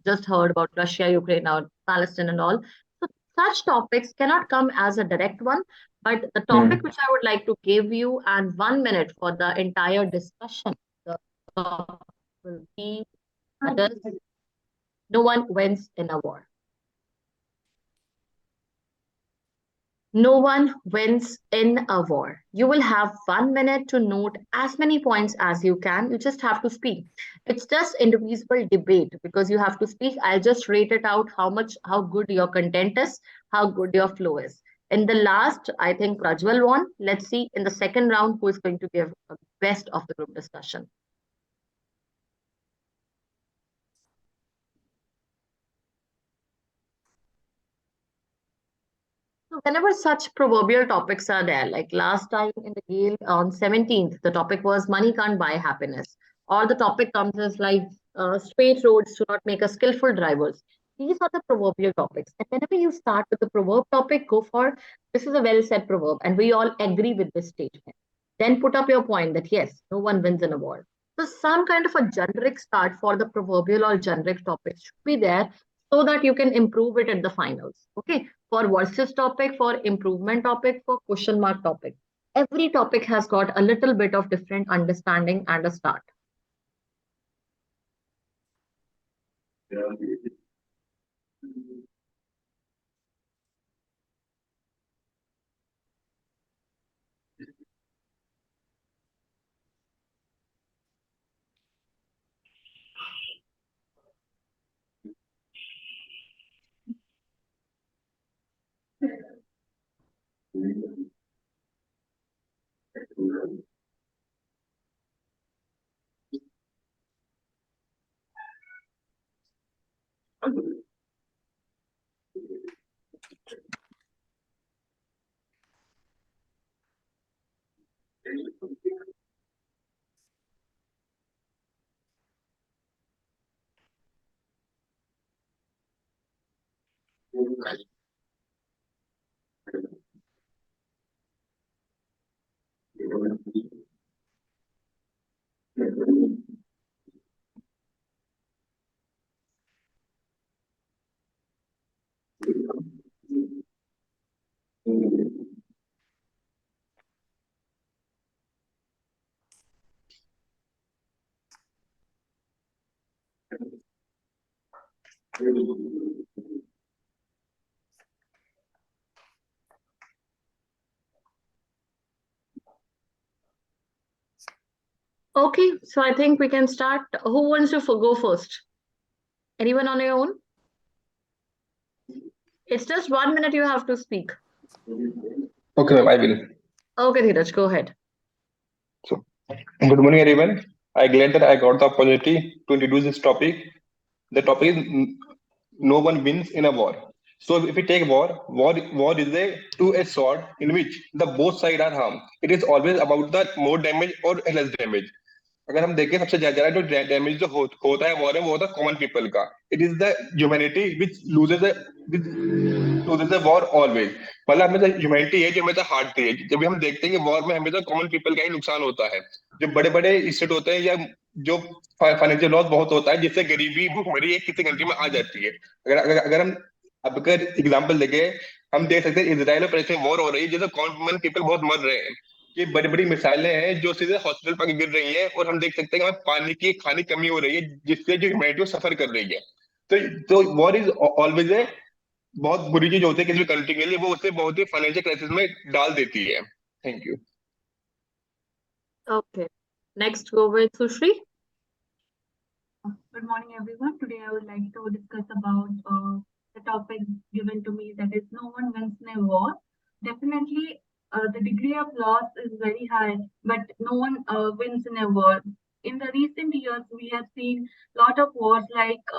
just heard about Russia, Ukraine, or Palestine and all. So such topics cannot come as a direct one, but the topic which I would like to give you, and 1 minute for the entire discussion, the topic will be that is, no one wins in a war. No one wins in a war. You will have 1 minute to note as many points as you can. You just have to speak. It's just indivisible debate because you have to speak. I'll just rate it out how good your content is, how good your flow is. In the last, I think Prajwal won. Let's see in the second round who is going to give the best of the group discussion. So whenever such proverbial topics are there, like last time in the GAIL on 17th, the topic was money can't buy happiness. Or the topic comes as like straight roads do not make us skillful drivers. These are the proverbial topics. And whenever you start with the proverb topic, go for this is a well said proverb, and we all agree with this statement. Then put up your point that yes, no one wins in a war. So some kind of a generic start for the proverbial or generic topics should be there so that you can improve it at the finals. Okay, for versus topic, for improvement topic, for question mark topic. Every topic has got a little bit of different understanding and a start. Okay, so I think we can start. Who wants to go first? Anyone on your own? It's just 1 minute you have to speak. Okay, ma'am, I will. Okay, Dheeraj, go ahead. So, good morning, everyone. I'm glad that I got the opportunity to introduce this topic. The topic is no one wins in a war. So if we take war is a two-edged sword in which the both sides are harmed. It is always about the more damage or less damage. अगर हम देखें सबसे ज्यादा जो damage जो होता है war में वो होता है कॉमन पीपल का. It is the humanity which loses the war always. मतलब हमेशा ह्यूमैनिटी है जो हमेशा हारती है. जब भी हम देखते हैं कि वॉर में हमेशा कॉमन पीपल का ही नुकसान होता है. जो बड़े बड़े स्टेट होते हैं या जो फाइनेंशियल लॉस बहुत होता है जिससे गरीबी भुखमरी किसी कंट्री में आ जाती है. अगर हम अगर एग्जाम्पल देखें हम देख सकते हैं इजराइल और पैलेस्टाइन वॉर हो रही है जिससे कॉमन पीपल बहुत मर रहे हैं. ये बड़ी बड़ी मिसाइलें हैं जो सीधे हॉस्पिटल पर गिर रही हैं, और हम देख सकते हैं कि हमें पानी की खानी कमी हो रही है, जिससे जो ह्यूमैनिटी सफर कर रही है। तो वॉर इज ऑलवेज ए बहुत बुरी चीज होती है किसी कंट्री के लिए, वो उसे बहुत ही फाइनेंशियल क्राइसिस में डाल देती है। Thank you. Okay. Next, go with Sushri. Good morning, everyone. Today, I would like to discuss about the topic given to me, that is, no one wins in a war. Definitely, the degree of loss is very high, but no one wins in a war. In the recent years, we have seen a lot of wars like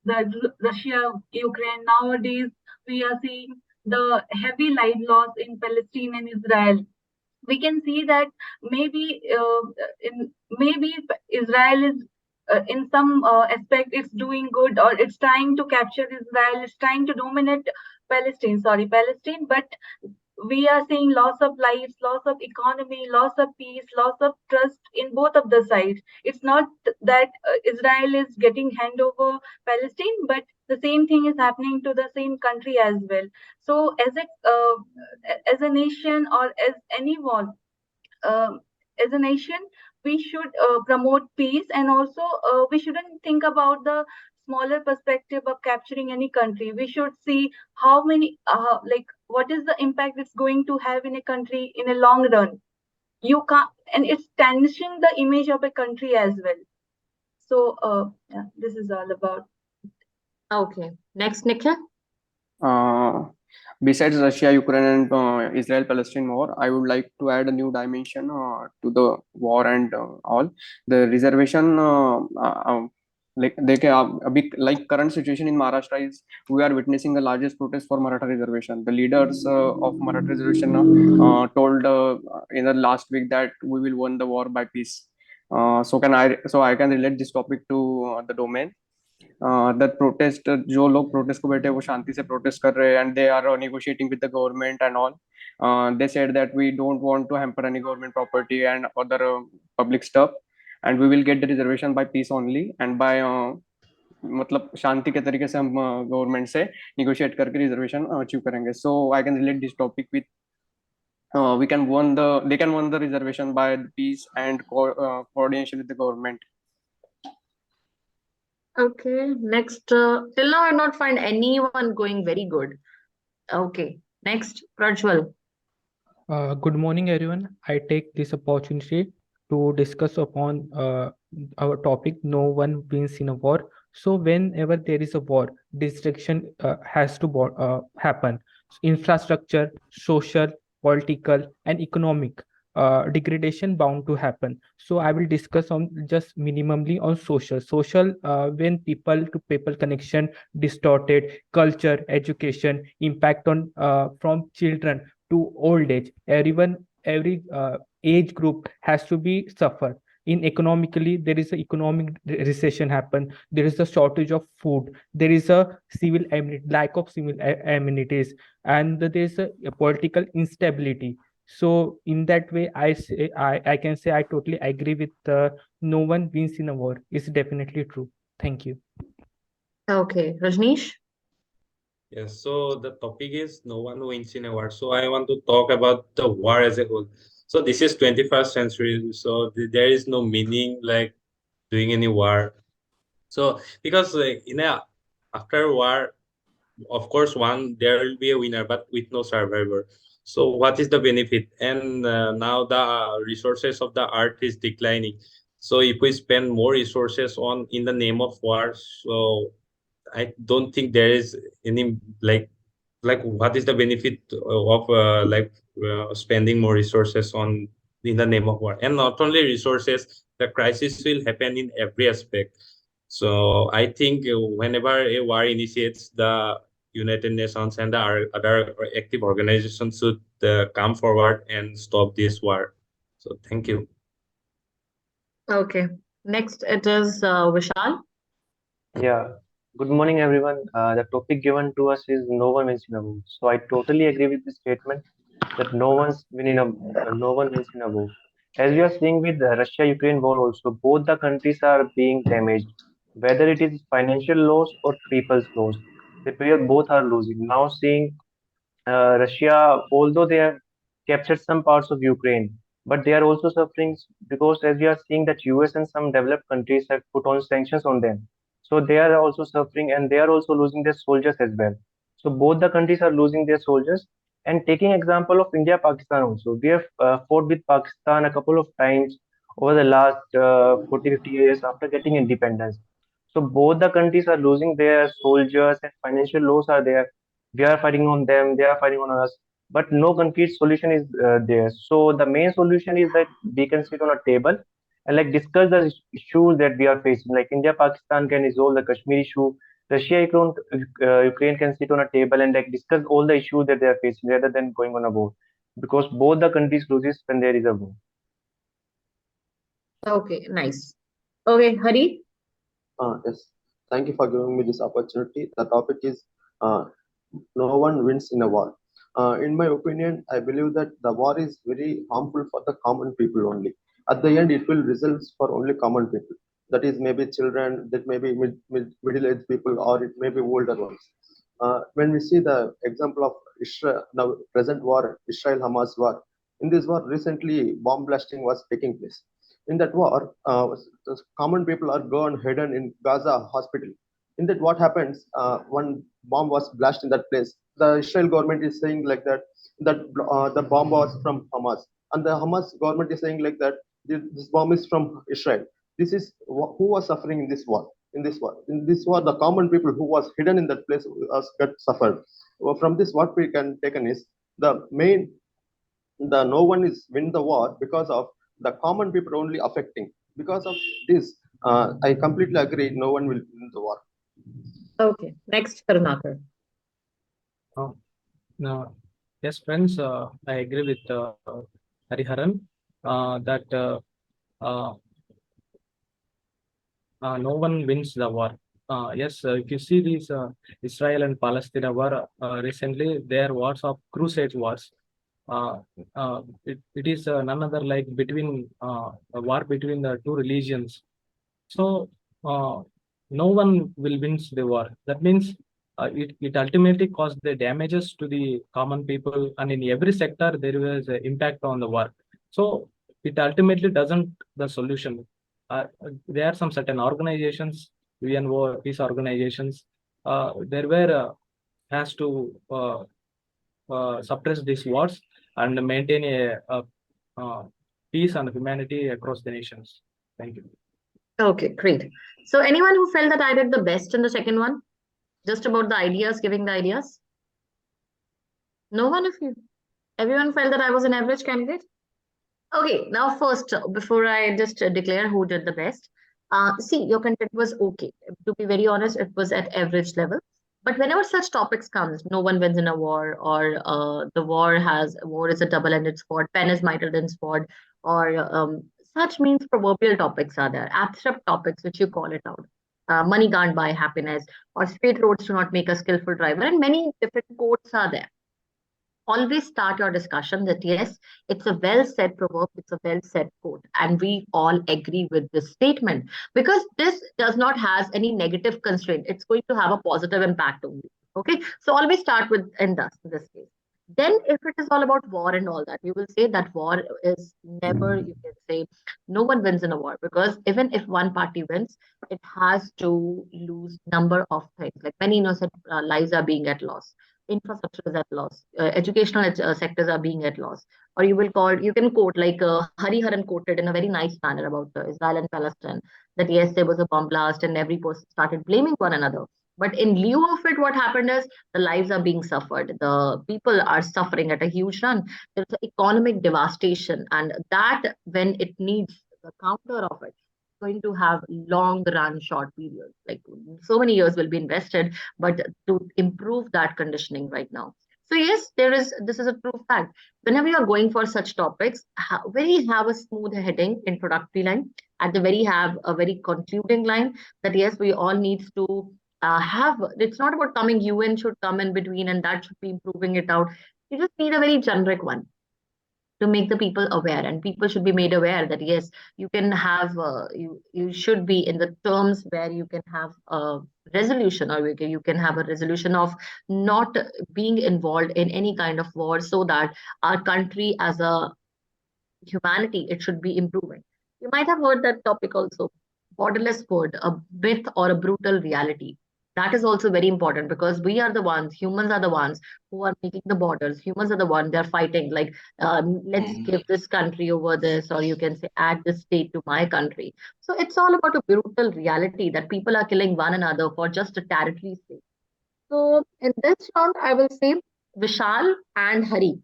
the Russia-Ukraine. Nowadays, we are seeing the heavy life loss in Palestine and Israel. We can see that maybe maybe Israel is in some aspect it's doing good, or it's trying to capture Israel, it's trying to dominate Palestine, but we are seeing loss of lives, loss of economy, loss of peace, loss of trust in both of the sides. It's not that Israel is getting hand over Palestine, but the same thing is happening to the same country as well. So as a nation, or as anyone, as a nation, we should promote peace, and also we shouldn't think about the smaller perspective of capturing any country. We should see how many, like, what is the impact it's going to have in a country in a long run. You can't, and it's tarnishing the image of a country as well. So, yeah, this is all about. Okay. Next, Nikhil. Besides Russia, Ukraine, and Israel-Palestine war, I would like to add a new dimension to the war and all. The reservation, like a big, like current situation in Maharashtra is we are witnessing the largest protest for Maratha reservation. The leaders of Maratha reservation told in the last week that we will win the war by peace. So I can relate this topic to the domain. That protest, जो लोग protest को बैठे वो शांति से protest कर रहे हैं, and they are negotiating with the government and all. They said that we don't want to hamper any government property and other public stuff, and we will get the reservation by peace only, and by मतलब शांति के तरीके से हम government से negotiate करके reservation achieve करेंगे. So I can relate this topic with they can won the reservation by peace and coordination with the government. Okay. Next, till now I've not find anyone going very good. Okay. Next, Prajwal. Good morning, everyone. I take this opportunity to discuss upon our topic, no one wins in a war. So whenever there is a war, destruction has to happen. Infrastructure, social, political, and economic degradation bound to happen. So I will discuss on just minimally on social. Social, when people to people connection distorted, culture, education, impact on from children to old age, every age group has to be suffer. In economically, there is a economic recession happen, there is a shortage of food, there is a lack of civil amenities, and there is a political instability. So in that way, I can say I totally agree with no one wins in a war. It's definitely true. Thank you. Okay. Rajneesh. Yes, so the topic is no one wins in a war. So I want to talk about the war as a whole. So this is 21st century, so there is no meaning like doing any war. So because after war, of course, there will be a winner, but with no survivor. So what is the benefit? And now the resources of the earth is declining. So if we spend more resources in the name of war, so I don't think there is any what is the benefit of spending more resources in the name of war? And not only resources, the crisis will happen in every aspect. So I think whenever a war initiates, the United Nations and the other active organizations should come forward and stop this war. So thank you. Okay. Next, it is Vishal. Yeah. Good morning, everyone. The topic given to us is no one wins in a war. So I totally agree with the statement that no one wins in a war. As we are seeing with the Russia-Ukraine war also, both the countries are being damaged, whether it is financial loss or people's loss. Both are losing. Now seeing Russia, although they have captured some parts of Ukraine. But they are also suffering because, as we are seeing, that US and some developed countries have put on sanctions on them. So they are also suffering, and they are also losing their soldiers as well. So both the countries are losing their soldiers. And taking example of India, Pakistan also, we have fought with Pakistan a couple of times over the last 40, 50 years after getting independence. So both the countries are losing their soldiers and financial loss are there. We are fighting on them, they are fighting on us, but no concrete solution is there. So the main solution is that we can sit on a table and like discuss the issues that we are facing. Like India, Pakistan can resolve the Kashmir issue. Russia, Ukraine can sit on a table and like discuss all the issues that they are facing rather than going on a war, because both the countries loses when there is a war. Okay, nice. Okay, Hari. Yes, thank you for giving me this opportunity. The topic is no one wins in a war. In my opinion, I believe that the war is very harmful for the common people only. At the end, it will result for only common people. That is maybe children, that may be middle-aged people, or it may be older ones. When we see the example of Israel, the present war, Israel-Hamas war, in this war, recently bomb blasting was taking place. In that war, the common people are gone hidden in Gaza hospital. In that, what happens? One bomb was blasted in that place. The Israel government is saying like that the bomb was from Hamas, and the Hamas government is saying like that this bomb is from Israel. This is who was suffering in this war. In this war, the common people who was hidden in that place got suffered. From this, what we can take is the no one is win the war because of the common people only affecting. Because of this, I completely agree. No one will win the war. Okay, next, Karunakar. No, yes, friends, I agree with Hariharan that no one wins the war. Yes, if you see these Israel and Palestine war recently, they are wars of crusade wars. It is none other like between a war between the two religions. So no one will win the war. That means it ultimately caused the damages to the common people, and in every sector there was an impact on the war. So it ultimately doesn't the solution. There are some certain organizations, UNO, peace organizations, there were has to suppress these wars and maintain a peace and humanity across the nations. Thank you. Okay, great. So anyone who felt that I did the best in the second one? Just about the ideas, giving the ideas? No one of you? Everyone felt that I was an average candidate? Okay, now first, before I just declare who did the best, see, your content was okay. To be very honest, it was at average level. But whenever such topics comes, no one wins in a war, or the war is a double-ended sword, pen is mightier than sword, or such means proverbial topics are there, abstract topics which you call it out. Money can't buy happiness, or straight roads do not make a skillful driver, and many different quotes are there. Always start your discussion that yes, it's a well said proverb, it's a well said quote, and we all agree with this statement, because this does not has any negative constraint. It's going to have a positive impact only. Okay, so always start with and thus in this case. Then if it is all about war and all that, you will say that war is never, you can say, no one wins in a war, because even if one party wins, it has to lose number of things, like many innocent lives are being at loss, infrastructure is at loss, educational sectors are being at loss. Or you can quote like Hari Haran quoted in a very nice manner about Israel and Palestine, that yes, there was a bomb blast and every person started blaming one another. But in lieu of it, what happened is the lives are being suffered. The people are suffering at a huge run. There's economic devastation, and that when it needs the counter of it, going to have long run short periods, like so many years will be invested, but to improve that conditioning right now. So yes, this is a true fact. Whenever you are going for such topics, have a smooth heading introductory line, at the very have a very concluding line, that yes, we all needs to it's not about coming, UN should come in between and that should be improving it out. You just need a very generic one. to make the people aware, and people should be made aware that yes, you can have you should be in the terms where you can have a resolution, or you can have a resolution of not being involved in any kind of war, so that our country as a humanity, it should be improving. You might have heard that topic also, borderless code, a myth or a brutal reality. That is also very important, because we are the ones, humans are the ones who are making the borders. Humans are the ones, they're fighting, like, let's give this country over this, or you can say add this state to my country. So it's all about a brutal reality that people are killing one another for just a territory sake. So in this round, I will say Vishal and Hari,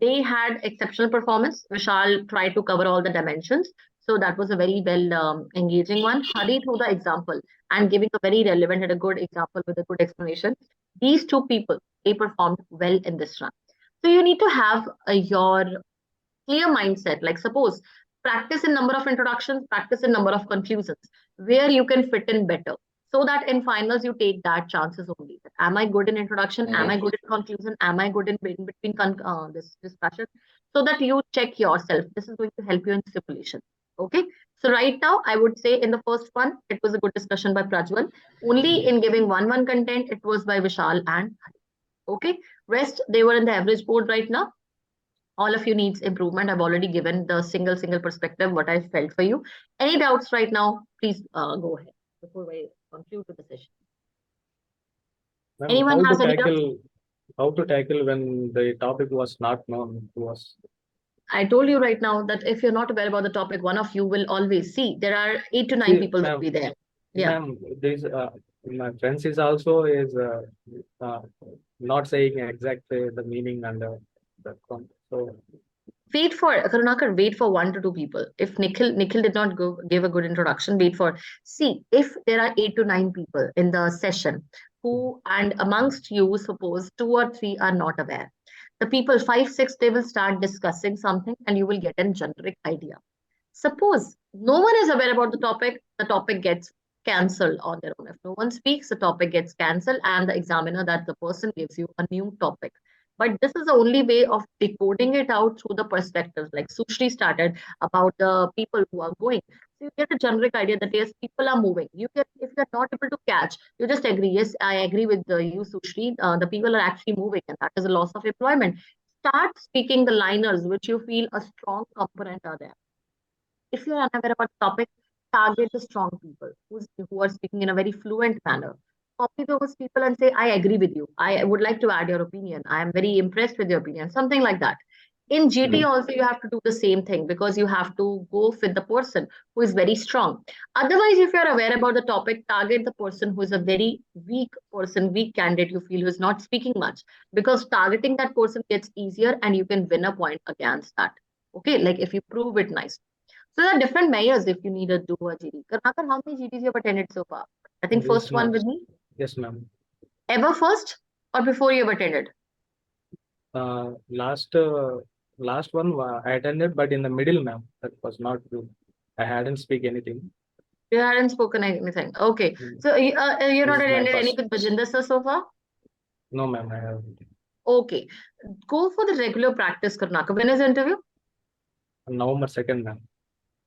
they had exceptional performance. Vishal tried to cover all the dimensions. So that was a very well engaging one. Hari through the example and giving a very relevant and a good example with a good explanation. These two people, they performed well in this run. So you need to have your clear mindset. Like suppose practice in number of introductions, practice in number of conclusions, where you can fit in better. So that in finals you take that chances only. Am I good in introduction? Am I good in conclusion? Am I good in between this discussion? So that you check yourself. This is going to help you in simulation. Okay. So right now, I would say in the first one, it was a good discussion by Prajwal. Only in giving one content, it was by Vishal and Hari. Okay. Rest, they were in the average board right now. All of you needs improvement. I've already given the single perspective, what I felt for you. Any doubts right now, please go ahead before I conclude with the session. Ma'am, Anyone has any doubts? how to tackle when the topic was not known to us? I told you right now that if you're not aware about the topic, one of you will always see. There are 8 to 9 people will be there. Yeah. Ma'am, my friends is also not saying exactly the meaning and the so. Wait for Karunakar, wait for 1 to 2 people. If Nikhil did not give a good introduction, wait for. See, if there are 8 to 9 people in the session who, and amongst you, suppose 2 or 3 are not aware. The people 5, 6, they will start discussing something and you will get a generic idea. Suppose no one is aware about the topic gets cancelled on their own. If no one speaks, the topic gets cancelled and the examiner, that the person gives you a new topic. But this is the only way of decoding it out through the perspectives. Like Sushri started about the people who are going. So you get a generic idea that yes, people are moving. You get, if you're not able to catch, you just agree. Yes, I agree with you, Sushri. The people are actually moving, and that is a loss of employment. Start speaking the liners which you feel a strong component are there. If you're unaware about the topic, target the strong people who are speaking in a very fluent manner. Copy those people and say, I agree with you. I would like to add your opinion. I am very impressed with your opinion. Something like that. In GT also, you have to do the same thing, because you have to go with the person who is very strong. Otherwise, if you're aware about the topic, target the person who is a very weak person, weak candidate you feel who is not speaking much, because targeting that person gets easier and you can win a point against that. Okay, like if you prove it nice. So there are different measures if you need to do a GD. Karnakar, how many GDs you have attended so far? I think Yes, first one ma'am. with me. Yes, ma'am. Ever first or before you have attended? Last one I attended, but in the middle, ma'am, that was not good. I hadn't speak anything. You hadn't spoken anything. Okay. So you're not This is my attended any first. with Bajinder sir so far? No, ma'am, I haven't. Okay. Go for the regular practice, Karnataka. When is the interview? November 2nd, ma'am.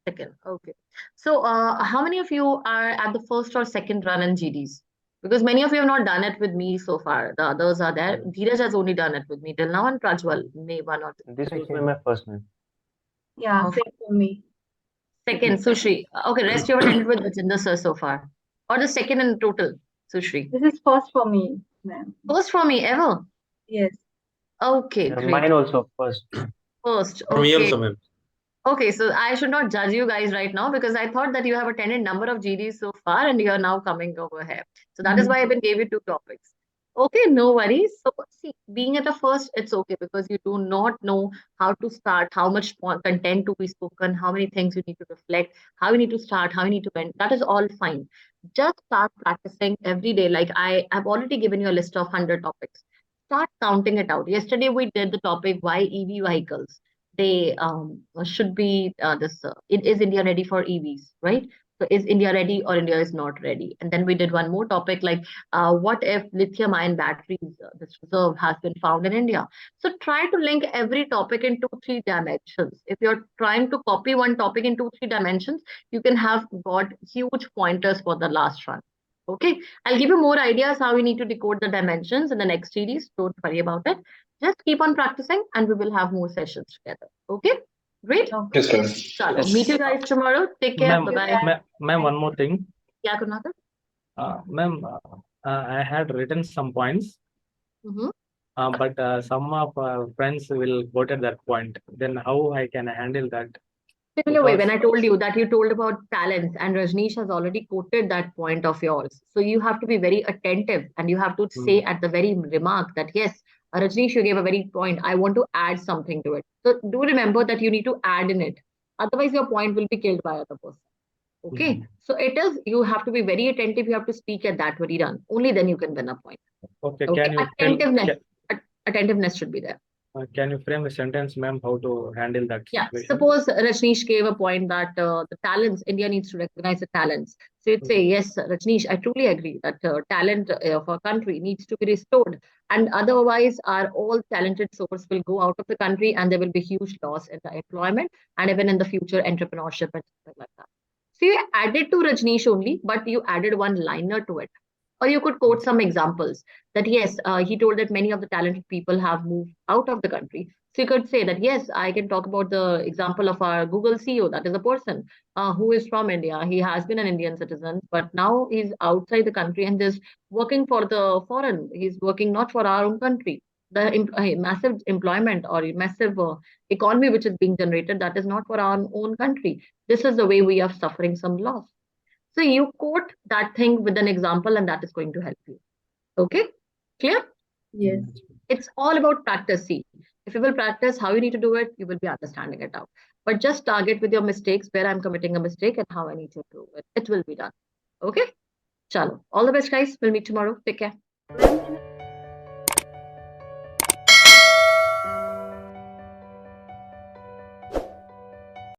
Second. Okay. So how many of you are at the first or second run in GDs? Because many of you have not done it with me so far. The others are there. Dheeraj has only done it with me till now, and Prajwal may 1 or 2. This was my first one. Yeah, Okay. same for me. Second, Sushri. Okay, rest you have attended with Bajinder sir so far. Or the second in total, Sushri. This is first for me, ma'am. First for me ever. Yes. Okay, Yeah, great. mine also first. First. For me Okay. also, ma'am. Okay, so I should not judge you guys right now, because I thought that you have attended number of GDs so far and you are now coming over here. So that is why I even gave you 2 topics. Okay, no worries. So see, being at the first, it's okay, because you do not know how to start, how much content to be spoken, how many things you need to reflect, how you need to start, how you need to end. That is all fine. Just start practicing every day. Like I have already given you a list of 100 topics. Start counting it out. Yesterday we did the topic why EV vehicles. They should be is India ready for EVs, right? So is India ready or India is not ready? And then we did one more topic like what if lithium ion batteries, this reserve has been found in India? So try to link every topic in 2-3 dimensions. If you're trying to copy one topic in 2-3 dimensions, you can have got huge pointers for the last run. Okay, I'll give you more ideas how we need to decode the dimensions in the next series. Don't worry about it. Just keep on practicing and we will have more sessions together. Okay, great. Yes, ma'am. Chalo, meet you guys tomorrow. Take care. Bye-bye. Ma'am, one more thing. Yeah, Kunal? Ma'am, I had written some points, Mm-hmm. but some of our friends will quote at that point. Then how I can handle that? Similar way, when Because- I told you that you told about talents and Rajneesh has already quoted that point of yours. So you have to be very attentive and you have to say at the very remark that, yes, Rajneesh, you gave a very point. I want to add something to it. So do remember that you need to add in it. Otherwise, your point will be killed by other person. Okay. So it is, you have to be very attentive. You have to speak at that very run. Only then you can win a point. Okay, Okay. can you Attentiveness should be there. can you frame a sentence, ma'am, how to handle that Yeah, situation? suppose Rajneesh gave a point that the talents, India needs to recognize the talents. So you'd say, yes, Rajneesh, I truly agree that talent of our country needs to be restored. And otherwise, our all talented source will go out of the country and there will be huge loss in the employment and even in the future entrepreneurship and something like that. So you added to Rajneesh only, but you added one liner to it. Or you could quote some examples that, yes, he told that many of the talented people have moved out of the country. So you could say that, yes, I can talk about the example of our Google CEO. That is a person who is from India. He has been an Indian citizen, but now he's outside the country and is working for the foreign. He's working not for our own country. The massive employment or massive economy which is being generated, that is not for our own country. This is the way we are suffering some loss. So you quote that thing with an example and that is going to help you. Okay, clear? Yes. It's all about practice. See, if you will practice how you need to do it, you will be understanding it out. But just target with your mistakes where I'm committing a mistake and how I need to improve it. It will be done. Okay? Chalo. All the best, guys. We'll meet tomorrow. Take care.